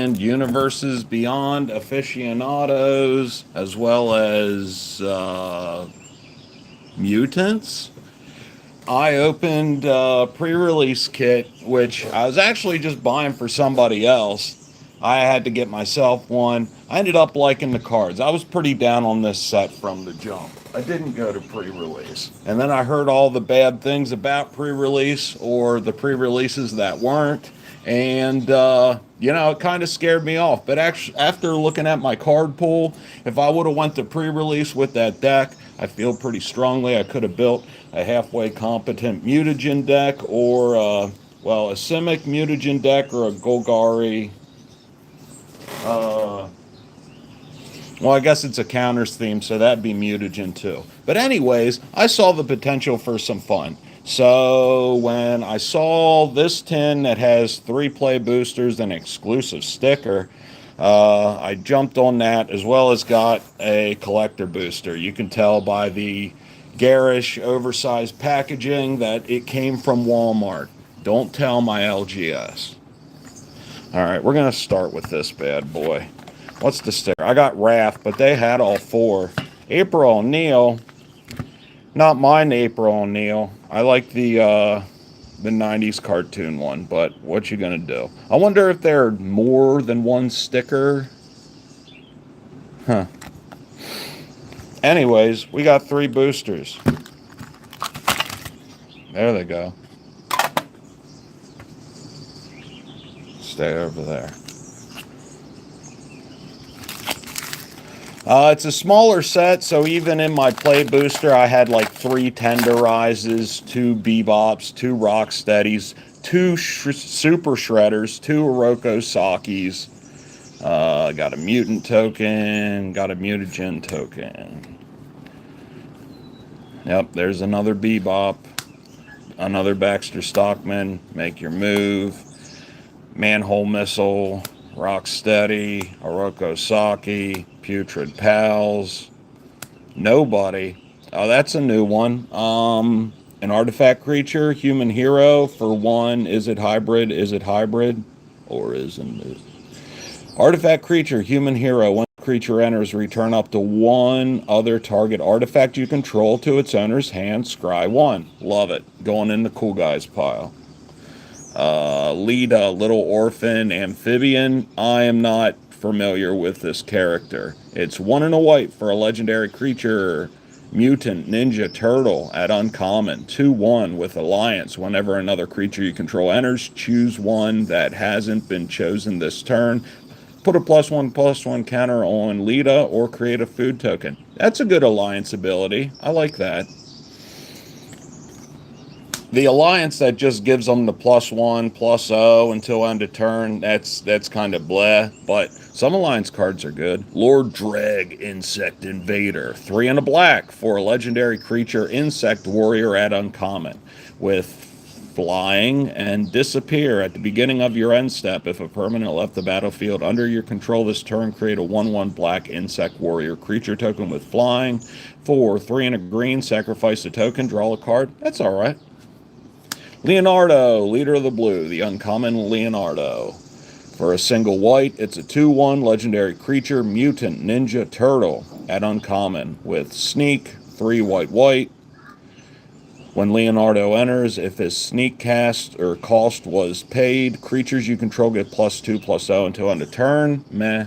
and Universes Beyond aficionados, as well as mutants. I opened a pre-release kit, which I was actually just buying for somebody else. I had to get myself one. I ended up liking the cards. I was pretty down on this set from the jump. I didn't go to pre-release. And then I heard all the bad things about pre-release or the pre-releases that weren't. And, it kind of scared me off. But actually, after looking at my card pool, if I would have went to pre-release with that deck, I feel pretty strongly I could have built a halfway competent mutagen deck or, a Simic mutagen deck or a Golgari. I guess it's a counters theme, so that'd be mutagen too. But anyways, I saw the potential for some fun. So when I saw this tin that has 3 play boosters and an exclusive sticker, I jumped on that, as well as got a collector booster. You can tell by the garish, oversized packaging that it came from Walmart. Don't tell my LGS. All right, we're going to start with this bad boy. What's the sticker? I got Wrath, but they had all 4. April O'Neil. Not mine, April O'Neil. I like the 90s cartoon one, but what you gonna do? I wonder if there are more than one sticker. Huh. Anyways, we got 3 boosters. There they go. Stay over there. It's a smaller set, so even in my play booster, I had like 3 Tenderizes, 2 Bebops, 2 Rocksteadies, 2 Super Shredders, 2 Oroco Sakis. Got a Mutant token, got a Mutagen token. Yep, there's another Bebop, another Baxter Stockman, Make Your Move, Manhole Missile, Rocksteady, Oroco Saki, Putrid Pals, Nobody. Oh, that's a new one. An artifact creature, human hero for 1. Is it hybrid? Is it hybrid? Or isn't it? Artifact creature, human hero. When the creature enters, return up to 1 other target artifact you control to its owner's hand. Scry 1. Love it. Going in the cool guys pile. Lead a little orphan amphibian. I am not familiar with this character. It's 1 and a white for a legendary creature, mutant ninja turtle at uncommon. 2/1 with alliance. Whenever another creature you control enters, choose 1 that hasn't been chosen this turn. Put a +1/+1 counter on Lita or create a food token. That's a good alliance ability. I like that. The alliance that just gives them the +1/+0 until end of turn, that's kind of bleh, but some alliance cards are good. Lord Dreg, Insect Invader. 3 and a black for a legendary creature, insect warrior at uncommon, with flying and disappear at the beginning of your end step. If a permanent left the battlefield under your control this turn, create a 1/1 black insect warrior creature token with flying. 4, 3 and a green, sacrifice a token, draw a card. That's alright. Leonardo, Leader of the Blue, the uncommon Leonardo. For a single white, it's a 2/1 legendary creature, mutant ninja turtle at uncommon with sneak, 3 white. When Leonardo enters, if his sneak cast or cost was paid, creatures you control get +2/+0 until end of turn. Meh.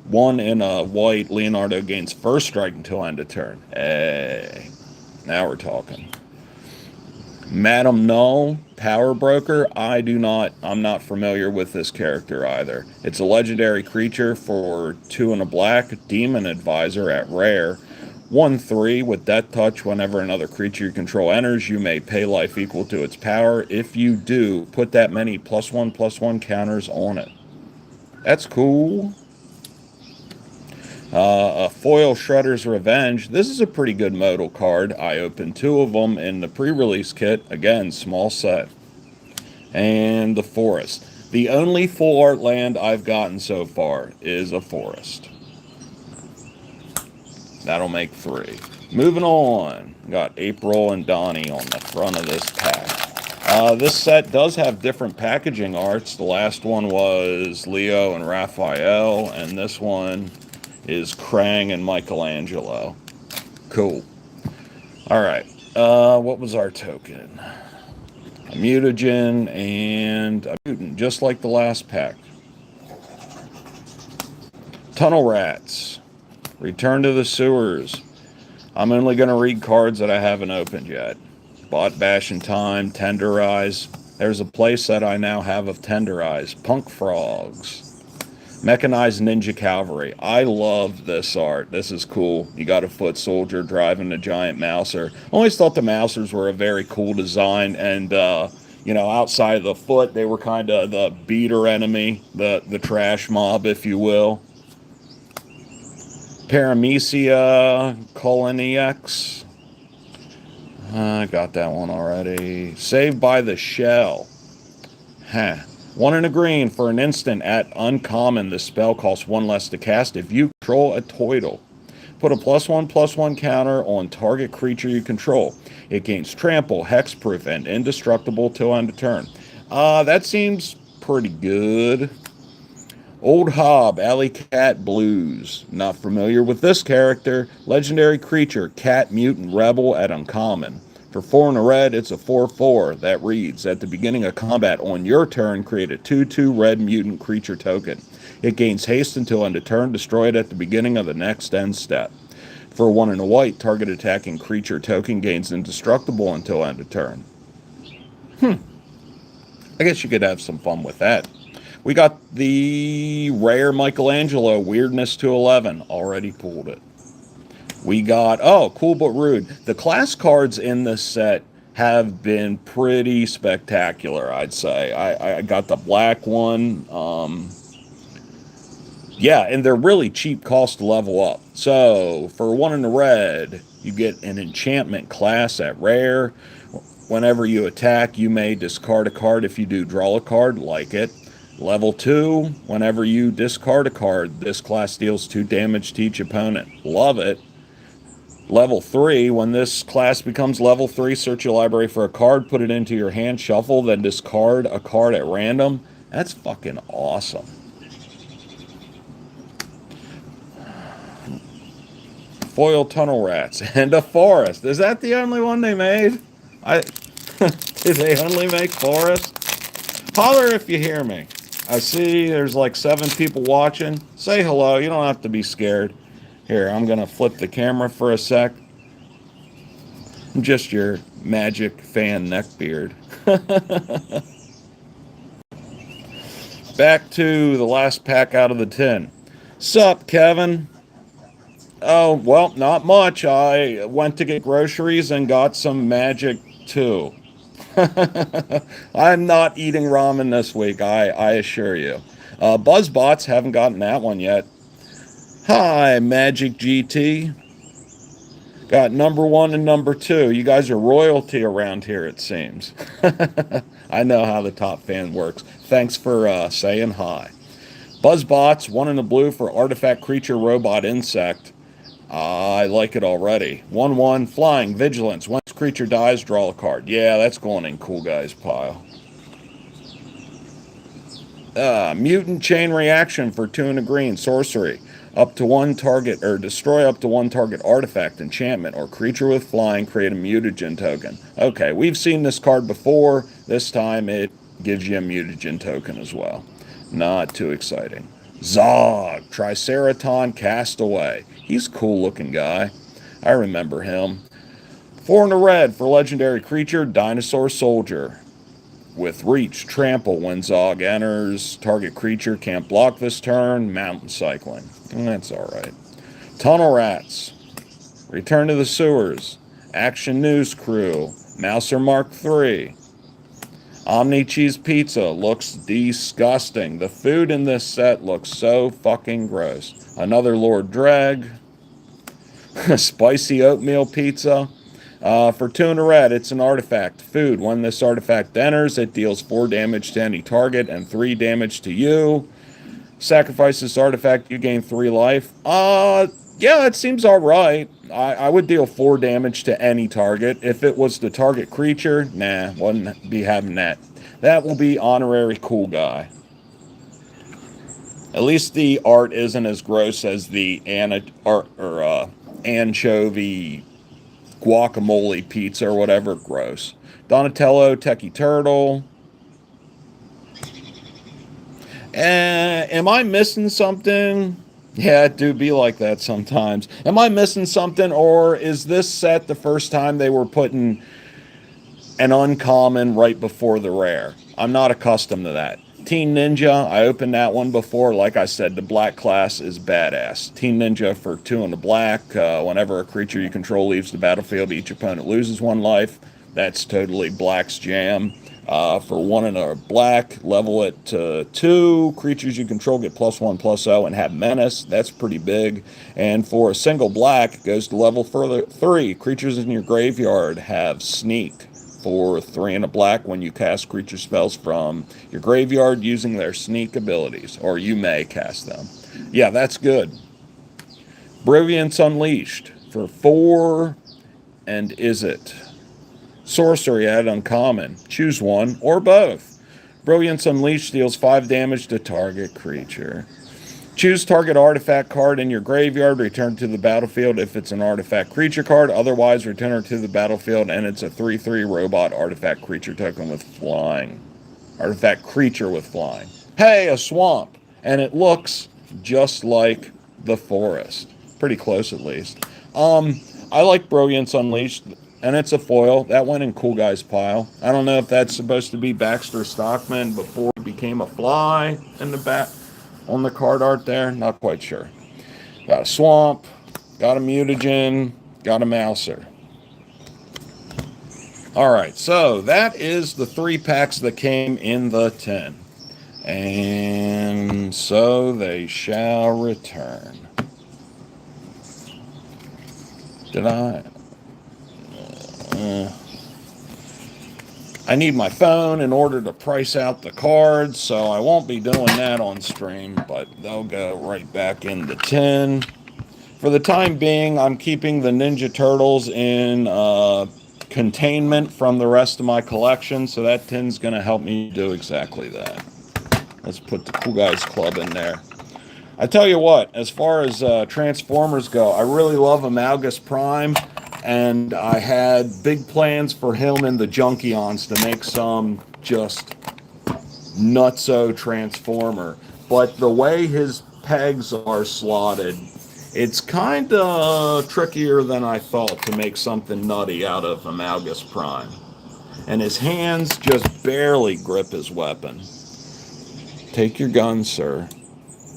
1 in a white, Leonardo gains first strike until end of turn. Hey, now we're talking. Madam Null, Power Broker. I'm not familiar with this character either. It's a legendary creature for 2 and a black, Demon Advisor at rare. 1/3 with Death Touch. Whenever another creature you control enters, you may pay life equal to its power. If you do, put that many +1/+1 counters on it. That's cool. A foil Shredder's Revenge. This is a pretty good modal card. I opened 2 of them in the pre-release kit. Again, small set. And the Forest. The only full art land I've gotten so far is a Forest. That'll make 3. Moving on. Got April and Donnie on the front of this pack. This set does have different packaging arts. The last one was Leo and Raphael, and this one is Krang and Michelangelo. Cool. All right. What was our token? A mutagen and a mutant, just like the last pack. Tunnel Rats. Return to the Sewers. I'm only going to read cards that I haven't opened yet. Bot Bash in Time, Tenderize. There's a playset I now have of Tenderize. Punk Frogs. Mechanized Ninja Cavalry. I love this art. This is cool. You got a foot soldier driving a giant mouser. Always thought the mousers were a very cool design, and you know, outside of the foot, they were kind of the beater enemy, the trash mob, if you will. Paramecia Coloniax. I got that one already. Saved by the Shell. Huh. 1 in a green for an instant at uncommon. This spell costs 1 less to cast if you control a Toidle. Put a +1/+1 counter on target creature you control. It gains trample, hexproof, and indestructible till end of turn. That seems pretty good. Old Hob, Alley Cat Blues. Not familiar with this character. Legendary creature, Cat Mutant Rebel at uncommon. For 4 and a red, it's a 4/4 that reads, at the beginning of combat on your turn, create a 2/2 red mutant creature token. It gains haste until end of turn, destroy it at the beginning of the next end step. For 1 and a white, target attacking creature token gains indestructible until end of turn. I guess you could have some fun with that. We got the rare Michelangelo, Weirdness to 11. Already pulled it. We got, oh, cool but rude. The class cards in this set have been pretty spectacular, I'd say. I got the black one. Yeah, and they're really cheap cost to level up. So, for 1 in the red, you get an enchantment class at rare. Whenever you attack, you may discard a card. If you do, draw a card, like it. Level 2, whenever you discard a card, this class deals 2 damage to each opponent. Love it. Level 3, when this class becomes level 3, search your library for a card, put it into your hand, shuffle, then discard a card at random. That's fucking awesome. Foil Tunnel Rats and a Forest. Is that the only one they made? Did they only make Forest? Holler if you hear me. I see there's like 7 people watching. Say hello. You don't have to be scared. Here, I'm going to flip the camera for a sec. I'm just your Magic fan neckbeard. Back to the last pack out of the tin. Sup, Kevin? Oh, well, not much. I went to get groceries and got some Magic too. I'm not eating ramen this week, I assure you. Buzzbots, haven't gotten that one yet. Hi, Magic GT. Got number 1 and number 2. You guys are royalty around here, it seems. I know how the top fan works. Thanks for saying hi. Buzzbots, 1 in the blue for artifact creature robot insect. I like it already. 1/1, flying, vigilance. Once creature dies, draw a card. Yeah, that's going in cool guys pile. Mutant chain reaction for 2 and a green, sorcery. Up to 1 target, or destroy up to 1 target artifact, enchantment, or creature with flying, create a mutagen token. Okay, we've seen this card before. This time it gives you a mutagen token as well. Not too exciting. Zog, Triceraton Castaway. He's a cool looking guy. I remember him. 4 and a red for legendary creature, Dinosaur Soldier. With reach, trample, when Zog enters, target creature can't block this turn, mountain cycling. That's alright. Tunnel Rats. Return to the Sewers. Action News Crew. Mouser Mark III. Omni Cheese Pizza looks disgusting. The food in this set looks so fucking gross. Another Lord Dreg. Spicy Oatmeal Pizza. For 2 and a red, it's an artifact. Food. When this artifact enters, it deals 4 damage to any target and 3 damage to you. Sacrifice this artifact, you gain 3 life. Yeah, it seems all right. I would deal 4 damage to any target. If it was the target creature, nah, wouldn't be having that. That will be honorary cool guy. At least the art isn't as gross as the anchovy guacamole pizza or whatever. Gross. Donatello, Techie Turtle. Am I missing something? Yeah, it do be like that sometimes. Am I missing something, or is this set the first time they were putting an uncommon right before the rare? I'm not accustomed to that. Teen Ninja, I opened that one before. Like I said, the black class is badass. Teen Ninja for 2 in the black. Whenever a creature you control leaves the battlefield, each opponent loses 1 life. That's totally black's jam. For 1 in a black, level it to 2. Creatures you control get +1/+0 and have menace. That's pretty big. And for a single black, it goes to level further 3. Creatures in your graveyard have sneak. For 3 in a black, when you cast creature spells from your graveyard using their sneak abilities, or you may cast them. Yeah, that's good. Brilliance Unleashed for 4, and is it? Sorcery at uncommon. Choose one or both. Brilliance Unleashed deals 5 damage to target creature. Choose target artifact card in your graveyard, return to the battlefield if it's an artifact creature card. Otherwise, return it to the battlefield, and it's a 3/3 robot artifact creature token with flying. Artifact creature with flying. Hey, a swamp! And it looks just like the forest. Pretty close, at least. I like Brilliance Unleashed, and it's a foil. That went in Cool Guy's pile. I don't know if that's supposed to be Baxter Stockman before it became a fly in the back on the card art there. Not quite sure. Got a swamp, got a mutagen, got a mouser. All right, so that is the 3 packs that came in the tin. And so they shall return. Did I? I need my phone in order to price out the cards, so I won't be doing that on stream, but they'll go right back in the tin. For the time being, I'm keeping the Ninja Turtles in containment from the rest of my collection, so that tin's going to help me do exactly that. Let's put the Cool Guys Club in there. I tell you what, as far as Transformers go, I really love Amalgus Prime, and I had big plans for him and the Junkions to make some just nutso Transformer. But the way his pegs are slotted, it's kind of trickier than I thought to make something nutty out of Amalgus Prime. And his hands just barely grip his weapon. Take your gun, sir.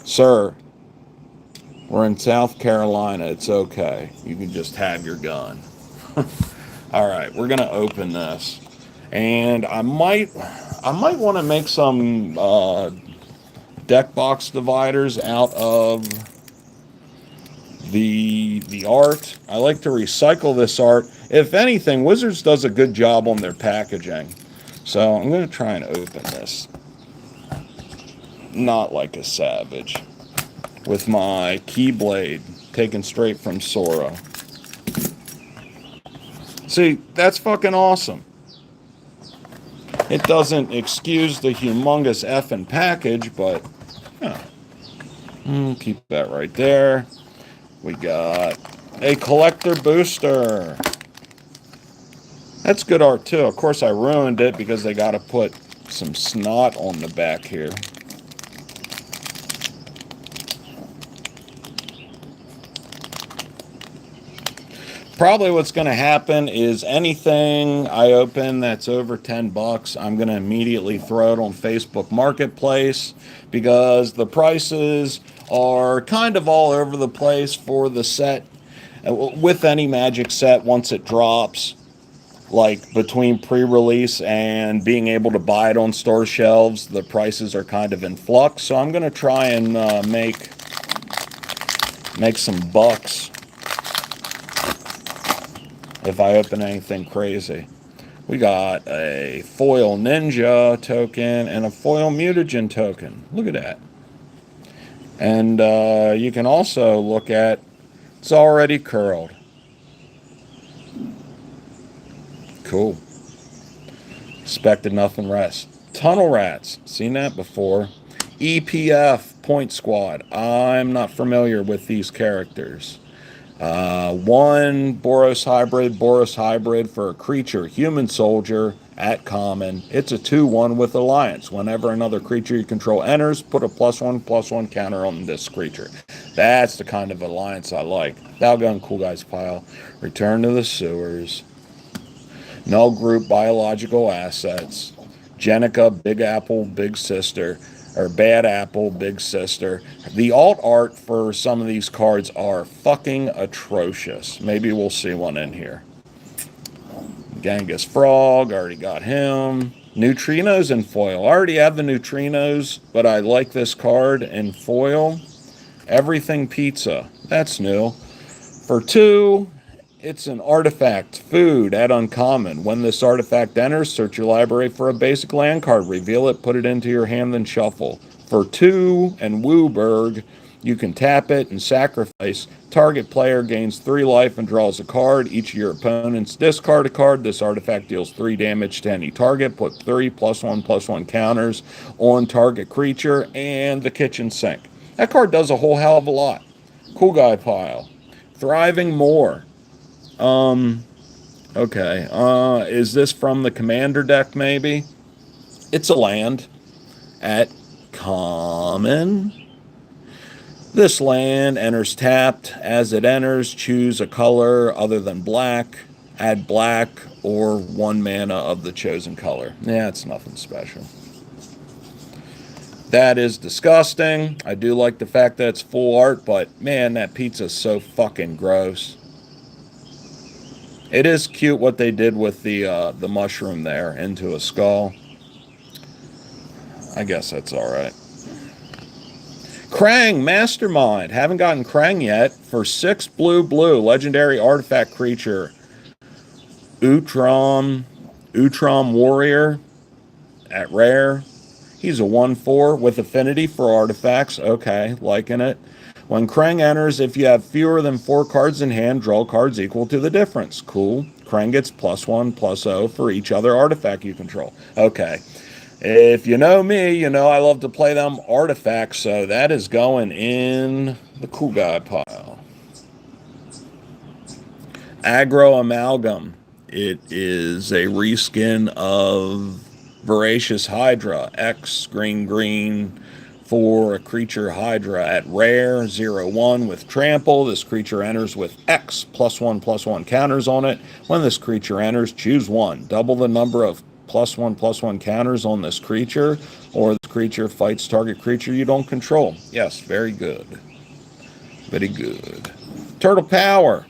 Sir, we're in South Carolina. It's okay. You can just have your gun. All right, we're going to open this. And I might want to make some deck box dividers out of the art. I like to recycle this art. If anything, Wizards does a good job on their packaging. So I'm going to try and open this. Not like a savage. With my Keyblade taken straight from Sora. See, that's fucking awesome. It doesn't excuse the humongous effing package, but keep that right there. We got a collector booster. That's good art too. Of course, I ruined it because they got to put some snot on the back here. Probably what's going to happen is anything I open that's over $10, I'm going to immediately throw it on Facebook Marketplace because the prices are kind of all over the place for the set. With any Magic set, once it drops, like between pre-release and being able to buy it on store shelves, the prices are kind of in flux. So I'm going to try and make some bucks if I open anything crazy. We got a foil ninja token and a foil mutagen token. Look at that. And you can also look at It's already curled. Cool. Expected nothing less. Tunnel Rats. Seen that before. EPF Point Squad. I'm not familiar with these characters. One Boros Hybrid for a creature, human soldier at common. It's a 2/1 with Alliance. Whenever another creature you control enters, put a +1/+1 counter on this creature. That's the kind of Alliance I like. Doggone cool guys pile. Return to the sewers. Null group biological assets. Jenica, Big Apple, Big Sister. Or Bad Apple, Big Sister. The alt art for some of these cards are fucking atrocious. Maybe we'll see one in here. Genghis Frog, already got him. Neutrinos in foil. I already have the Neutrinos, but I like this card in foil. Everything Pizza. That's new. For 2, it's an artifact. Food at uncommon. When this artifact enters, search your library for a basic land card. Reveal it, put it into your hand, then shuffle. For 2 and Wooburg, you can tap it and sacrifice. Target player gains 3 life and draws a card. Each of your opponents discard a card. This artifact deals 3 damage to any target. Put 3 +1/+1 counters on target creature and the kitchen sink. That card does a whole hell of a lot. Cool guy pile. Thriving More. Okay. Is this from the commander deck, maybe? It's a land at common. This land enters tapped. As it enters, choose a color other than black. Add black or 1 mana of the chosen color. Yeah, it's nothing special. That is disgusting. I do like the fact that it's full art, but man, that pizza's so fucking gross. It is cute what they did with the mushroom there into a skull. I guess that's all right. Krang Mastermind. Haven't gotten Krang yet. For 6 blue, legendary artifact creature. Utrom Warrior at rare. He's a 1/4 with affinity for artifacts. Okay, liking it. When Krang enters, if you have fewer than 4 cards in hand, draw cards equal to the difference. Cool. Krang gets +1/+0 for each other artifact you control. Okay. If you know me, you know I love to play them artifacts, so that is going in the cool guy pile. Aggro Amalgam. It is a reskin of Voracious Hydra. X, green, for a creature Hydra at rare, 0/1 with trample. This creature enters with X, +1/+1 counters on it. When this creature enters, choose 1. Double the number of +1/+1 counters on this creature, or this creature fights target creature you don't control. Yes, very good. Very good. Turtle Power.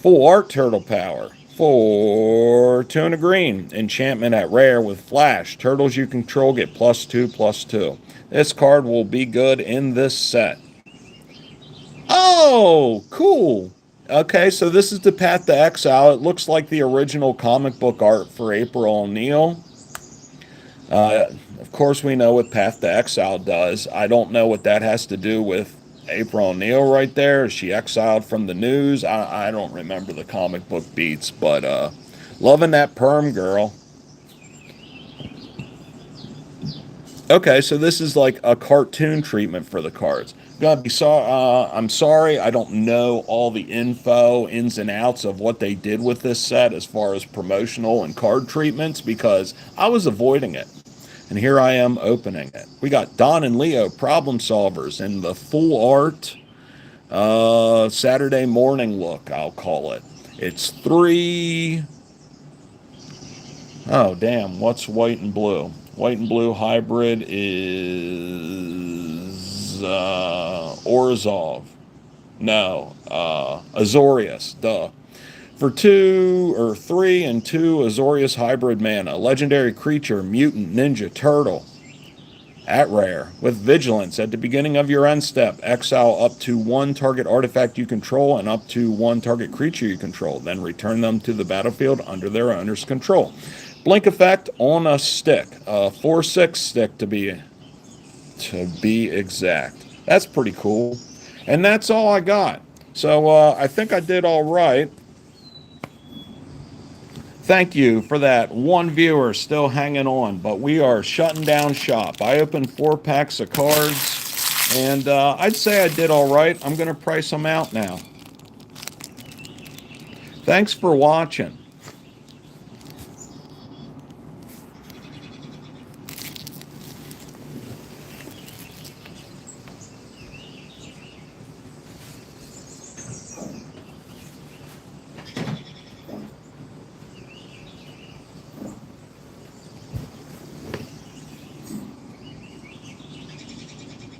Full art Turtle Power. For 2 and a green. Enchantment at rare with flash. Turtles you control get +2/+2. This card will be good in this set. Oh, cool. Okay, so this is the Path to Exile. It looks like the original comic book art for April O'Neil. Of course, we know what Path to Exile does. I don't know what that has to do with April O'Neil right there. Is she exiled from the news? I don't remember the comic book beats, but loving that perm girl. Okay, so this is like a cartoon treatment for the cards. I'm sorry, I don't know all the info, ins and outs of what they did with this set as far as promotional and card treatments because I was avoiding it. And here I am opening it. We got Don and Leo, Problem Solvers, in the full art Saturday morning look, I'll call it. It's 3... Oh, damn, what's white and blue? White and blue hybrid is Orzhov. No, Azorius, duh. For 3 and 2 Azorius hybrid mana. Legendary creature, mutant, ninja, turtle. At rare. With vigilance. At the beginning of your end step, exile up to 1 target artifact you control and up to 1 target creature you control. Then return them to the battlefield under their owner's control. Blink effect on a stick. 4/6 stick to be exact. That's pretty cool. And that's all I got. So I think I did all right. Thank you for that one viewer still hanging on, but we are shutting down shop. I opened 4 packs of cards, and I'd say I did all right. I'm going to price them out now. Thanks for watching.